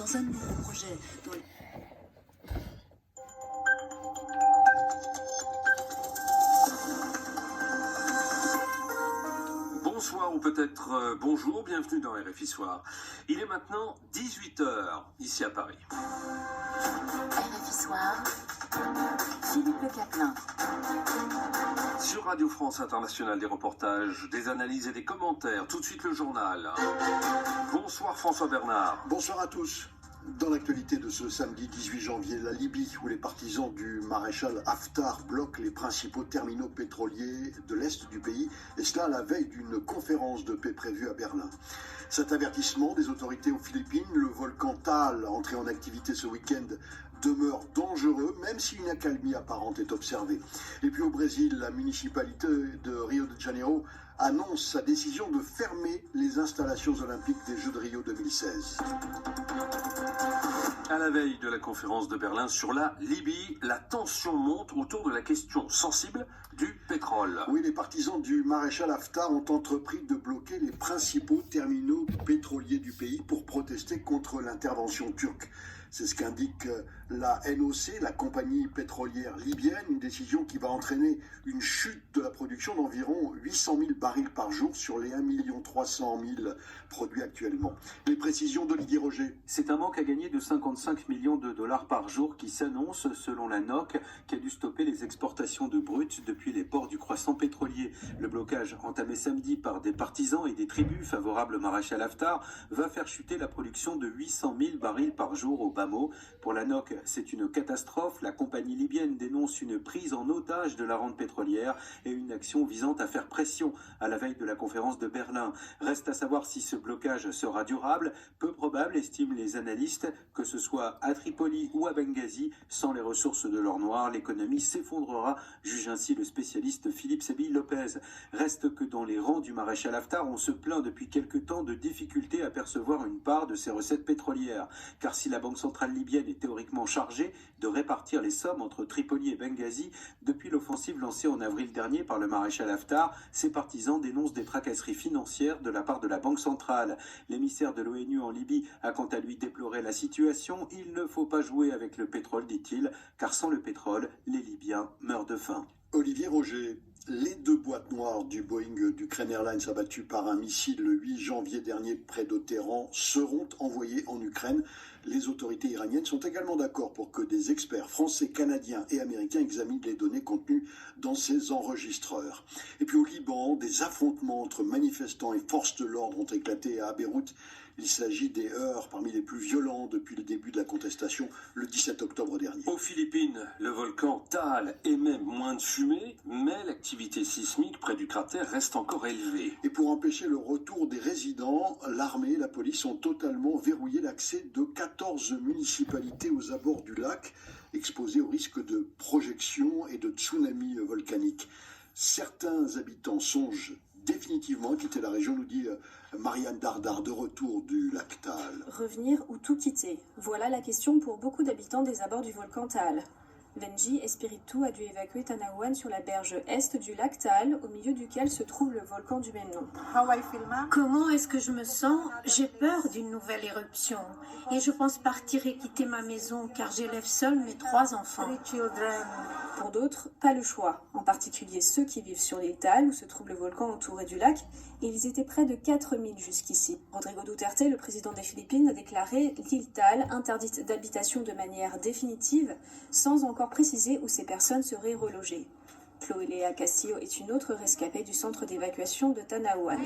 dans un nouveau projet dont... Bonsoir ou peut-être bonjour, bienvenue dans RFI Soir. Il est maintenant 18h ici à Paris. RFI Soir, Philippe Le Caplin. Sur Radio France Internationale, des reportages, des analyses et des commentaires. Tout de suite le journal. Bonsoir François Bernard. Bonsoir à tous. Dans l'actualité de ce samedi 18 janvier, la Libye, où les partisans du maréchal Haftar bloquent les principaux terminaux pétroliers de l'Est du pays, et cela à la veille d'une conférence de paix prévue à Berlin. Cet avertissement des autorités aux Philippines, le volcan Taal, entré en activité ce week-end, demeure dangereux, même si une accalmie apparente est observée. Et puis au Brésil, la municipalité de Rio de Janeiro annonce sa décision de fermer les installations olympiques des Jeux de Rio 2016. À la veille de la conférence de Berlin sur la Libye, la tension monte autour de la question sensible du pétrole. Oui, les partisans du maréchal Haftar ont entrepris de bloquer les principaux terminaux pétroliers du pays pour protester contre l'intervention turque. C'est ce qu'indique la NOC, la compagnie pétrolière libyenne, une décision qui va entraîner une chute de la production d'environ 800 000 barils par jour sur les 1 300 000 produits actuellement. Les précisions d'Olivier Roger. C'est un manque à gagner de 55 millions de dollars par jour qui s'annonce selon la NOC, qui a dû stopper les exportations de brut depuis les ports du croissant pétrolier. Le blocage entamé samedi par des partisans et des tribus favorables au maréchal Haftar va faire chuter la production de 800 000 barils par jour au bas mot. Pour la NOC, c'est une catastrophe. La compagnie libyenne dénonce une prise en otage de la rente pétrolière et une action visant à faire pression à la veille de la conférence de Berlin. Reste à savoir si ce blocage sera durable. Peu probable, estiment les analystes, que ce soit à Tripoli ou à Benghazi, sans les ressources de l'or noir, l'économie s'effondrera, juge ainsi le spécialiste Philippe Sébille Lopez. Reste que dans les rangs du maréchal Haftar, on se plaint depuis quelque temps de difficultés à percevoir une part de ses recettes pétrolières. Car si la Banque centrale libyenne est théoriquement chargée de répartir les sommes entre Tripoli et Benghazi, depuis l'offensive lancée en avril dernier par le maréchal Haftar, ses partisans dénoncent des tracasseries financières de la part de la Banque centrale. L'émissaire de l'ONU en Libye a quant à lui déploré la situation. Il ne faut pas jouer avec le pétrole, dit-il, car sans le pétrole, les Libyens meurent de faim. Olivier Roger. Les 2 boîtes noires du Boeing d'Ukraine Airlines abattues par un missile le 8 janvier dernier près de Téhéran seront envoyées en Ukraine. Les autorités iraniennes sont également d'accord pour que des experts français, canadiens et américains examinent les données contenues dans ces enregistreurs. Et puis au Liban, des affrontements entre manifestants et forces de l'ordre ont éclaté à Beyrouth. Il s'agit des heurts parmi les plus violents depuis le début de la contestation le 17 octobre dernier. Aux Philippines, le volcan Taal émet moins de fumée, mais l'activité sismique près du cratère reste encore élevée. Et pour empêcher le retour des résidents, l'armée et la police ont totalement verrouillé l'accès de 14 municipalités aux abords du lac, exposées au risque de projection et de tsunami volcanique. Certains habitants songent définitivement à quitter la région, nous dit Marianne Dardar, de retour du lac Taal. Revenir ou tout quitter? Voilà la question pour beaucoup d'habitants des abords du volcan Taal. Benji Espiritu a dû évacuer Tanaouan sur la berge est du lac Taal, au milieu duquel se trouve le volcan du même nom. Comment est-ce que je me sens? J'ai peur d'une nouvelle éruption et je pense partir et quitter ma maison car j'élève seule mes 3 enfants. Pour d'autres, pas le choix, en particulier ceux qui vivent sur l'île Taal où se trouve le volcan entouré du lac. Ils étaient près de 4000 jusqu'ici. Rodrigo Duterte, le président des Philippines, a déclaré l'île Taal interdite d'habitation de manière définitive, sans encore préciser où ces personnes seraient relogées. Chloé Castillo est une autre rescapée du centre d'évacuation de Tanaouan.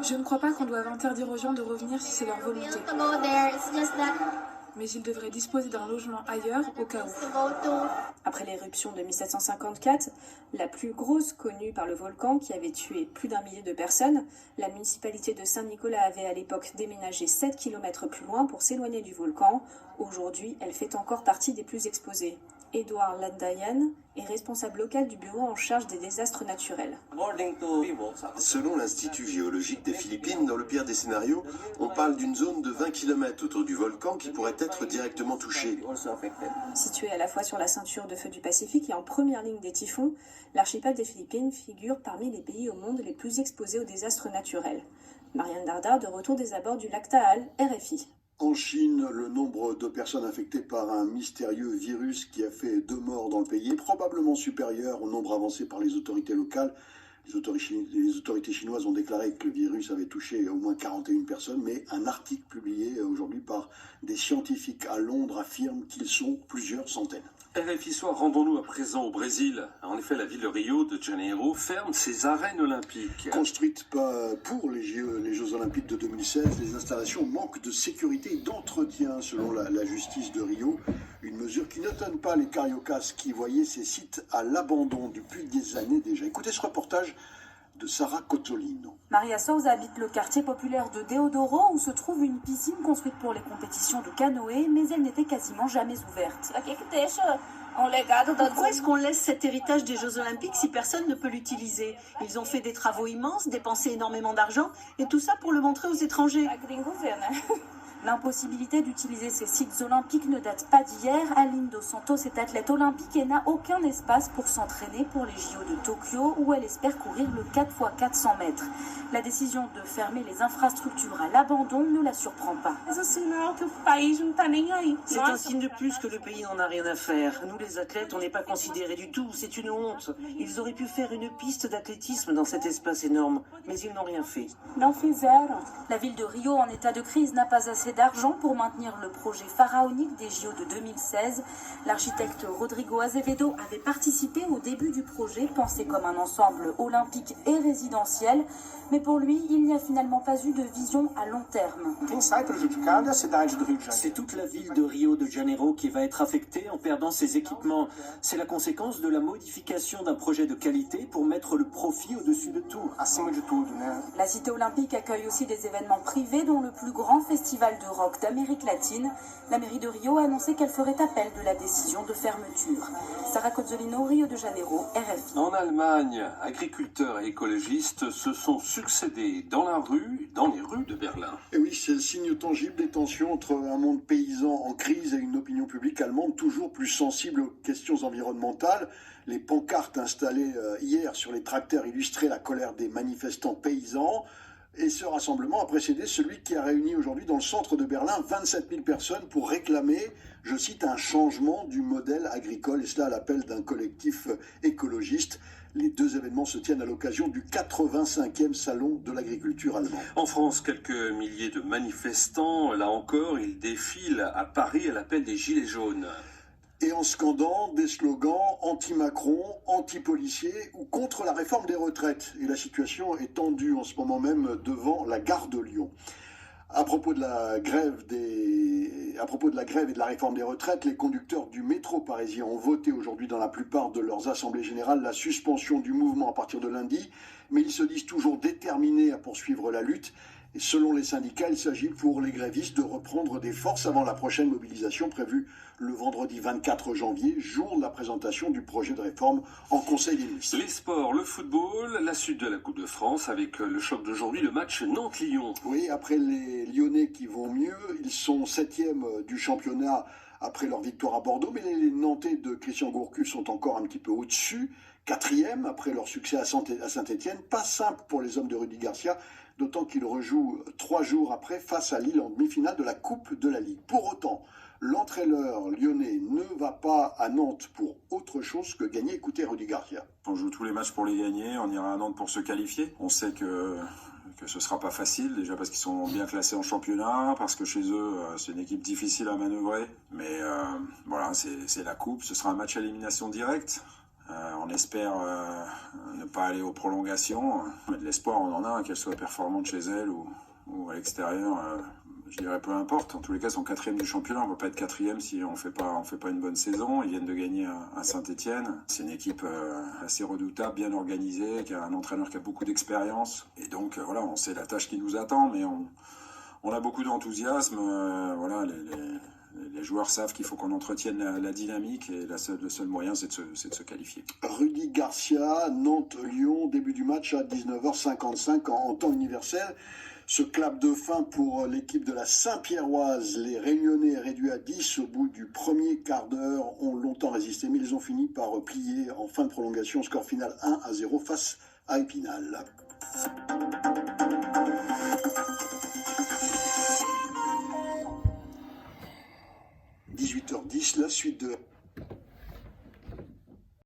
Je ne crois pas qu'on doive interdire aux gens de revenir si c'est leur volonté. Mais ils devraient disposer d'un logement ailleurs au cas où. Après l'éruption de 1754, la plus grosse connue par le volcan qui avait tué plus d'1 millier de personnes, la municipalité de Saint-Nicolas avait à l'époque déménagé 7 km plus loin pour s'éloigner du volcan. Aujourd'hui, elle fait encore partie des plus exposées. Edouard Landayan est responsable local du bureau en charge des désastres naturels. Selon l'Institut géologique des Philippines, dans le pire des scénarios, on parle d'une zone de 20 km autour du volcan qui pourrait être directement touchée. Situé à la fois sur la ceinture de feu du Pacifique et en première ligne des typhons, l'archipel des Philippines figure parmi les pays au monde les plus exposés aux désastres naturels. Marianne Dardar, de retour des abords du lac Taal, RFI. En Chine, le nombre de personnes infectées par un mystérieux virus qui a fait 2 morts dans le pays est probablement supérieur au nombre avancé par les autorités locales. Les autorités chinoises ont déclaré que le virus avait touché au moins 41 personnes, mais un article publié aujourd'hui par des scientifiques à Londres affirme qu'ils sont plusieurs centaines. RFI Soir, rendons-nous à présent au Brésil. En effet, la ville de Rio de Janeiro ferme ses arènes olympiques. Construites pour les Jeux Olympiques de 2016, les installations manquent de sécurité et d'entretien, selon la justice de Rio. Une mesure qui n'étonne pas les cariocas qui voyaient ces sites à l'abandon depuis des années déjà. Écoutez ce reportage de Sarah Cozzolino. Maria Souza habite le quartier populaire de Deodoro où se trouve une piscine construite pour les compétitions de canoë, mais elle n'était quasiment jamais ouverte. Pourquoi est-ce qu'on laisse cet héritage des Jeux Olympiques si personne ne peut l'utiliser? Ils ont fait des travaux immenses, dépensé énormément d'argent, et tout ça pour le montrer aux étrangers. L'impossibilité d'utiliser ces sites olympiques ne date pas d'hier. Aline Dos Santos est athlète olympique et n'a aucun espace pour s'entraîner pour les JO de Tokyo où elle espère courir le 4x400 mètres. La décision de fermer les infrastructures à l'abandon ne la surprend pas. C'est un signe de plus que le pays n'en a rien à faire. Nous les athlètes, on n'est pas considérés du tout, c'est une honte. Ils auraient pu faire une piste d'athlétisme dans cet espace énorme, mais ils n'ont rien fait. La ville de Rio en état de crise n'a pas assez d'argent pour maintenir le projet pharaonique des JO de 2016. L'architecte Rodrigo Azevedo avait participé au début du projet, pensé comme un ensemble olympique et résidentiel. Mais pour lui, il n'y a finalement pas eu de vision à long terme. C'est toute la ville de Rio de Janeiro qui va être affectée en perdant ses équipements. C'est la conséquence de la modification d'un projet de qualité pour mettre le profit au-dessus de tout. La cité olympique accueille aussi des événements privés, dont le plus grand festival de rock d'Amérique latine. La mairie de Rio a annoncé qu'elle ferait appel de la décision de fermeture. Sarah Cozzolino, Rio de Janeiro, RFI. En Allemagne, agriculteurs et écologistes se sont succédés dans les rues de Berlin. Et oui, c'est le signe tangible des tensions entre un monde paysan en crise et une opinion publique allemande toujours plus sensible aux questions environnementales. Les pancartes installées hier sur les tracteurs illustraient la colère des manifestants paysans. Et ce rassemblement a précédé celui qui a réuni aujourd'hui dans le centre de Berlin 27 000 personnes pour réclamer, je cite, un changement du modèle agricole, et cela à l'appel d'un collectif écologiste. Les deux événements se tiennent à l'occasion du 85e salon de l'agriculture allemand. En France, quelques milliers de manifestants, là encore, ils défilent à Paris à l'appel des Gilets jaunes. Et en scandant des slogans anti-Macron, anti-policiers ou contre la réforme des retraites. Et la situation est tendue en ce moment même devant la gare de Lyon. À propos de la grève et de la réforme des retraites, les conducteurs du métro parisien ont voté aujourd'hui dans la plupart de leurs assemblées générales la suspension du mouvement à partir de lundi, mais ils se disent toujours déterminés à poursuivre la lutte. Et selon les syndicats, il s'agit pour les grévistes de reprendre des forces avant la prochaine mobilisation prévue le vendredi 24 janvier, jour de la présentation du projet de réforme en Conseil des ministres. Les sports, le football, la suite de la Coupe de France avec le choc d'aujourd'hui, le match Nantes-Lyon. Oui, après les Lyonnais qui vont mieux, ils sont 7e du championnat après leur victoire à Bordeaux, mais les Nantais de Christian Gourcuff sont encore un petit peu au-dessus. 4e après leur succès à Saint-Étienne. Pas simple pour les hommes de Rudy Garcia, d'autant qu'ils rejouent 3 jours après face à Lille en demi-finale de la Coupe de la Ligue. Pour autant, l'entraîneur lyonnais ne va pas à Nantes pour autre chose que gagner. Écoutez Rudy Garcia. On joue tous les matchs pour les gagner, on ira à Nantes pour se qualifier. On sait que ce sera pas facile, déjà parce qu'ils sont bien classés en championnat, parce que chez eux, c'est une équipe difficile à manœuvrer. Mais voilà, c'est la coupe, ce sera un match à élimination directe. On espère ne pas aller aux prolongations, mais de l'espoir on en a, qu'elle soit performante chez elle ou à l'extérieur, je dirais peu importe. En tous les cas, ils sont 4e du championnat, on ne peut pas être 4e si on fait pas une bonne saison. Ils viennent de gagner à Saint-Étienne. C'est une équipe assez redoutable, bien organisée, qui a un entraîneur qui a beaucoup d'expérience. Et donc voilà, on sait la tâche qui nous attend, mais on a beaucoup d'enthousiasme. Voilà, les joueurs savent qu'il faut qu'on entretienne la dynamique et le seul moyen, c'est de se qualifier. Rudy Garcia, Nantes-Lyon, début du match à 19h55 en temps universel. Ce clap de fin pour l'équipe de la Saint-Pierroise. Les Réunionnais réduits à 10 au bout du premier quart d'heure ont longtemps résisté, mais ils ont fini par plier en fin de prolongation. Score final 1-0 face à Épinal. 18h10, la suite de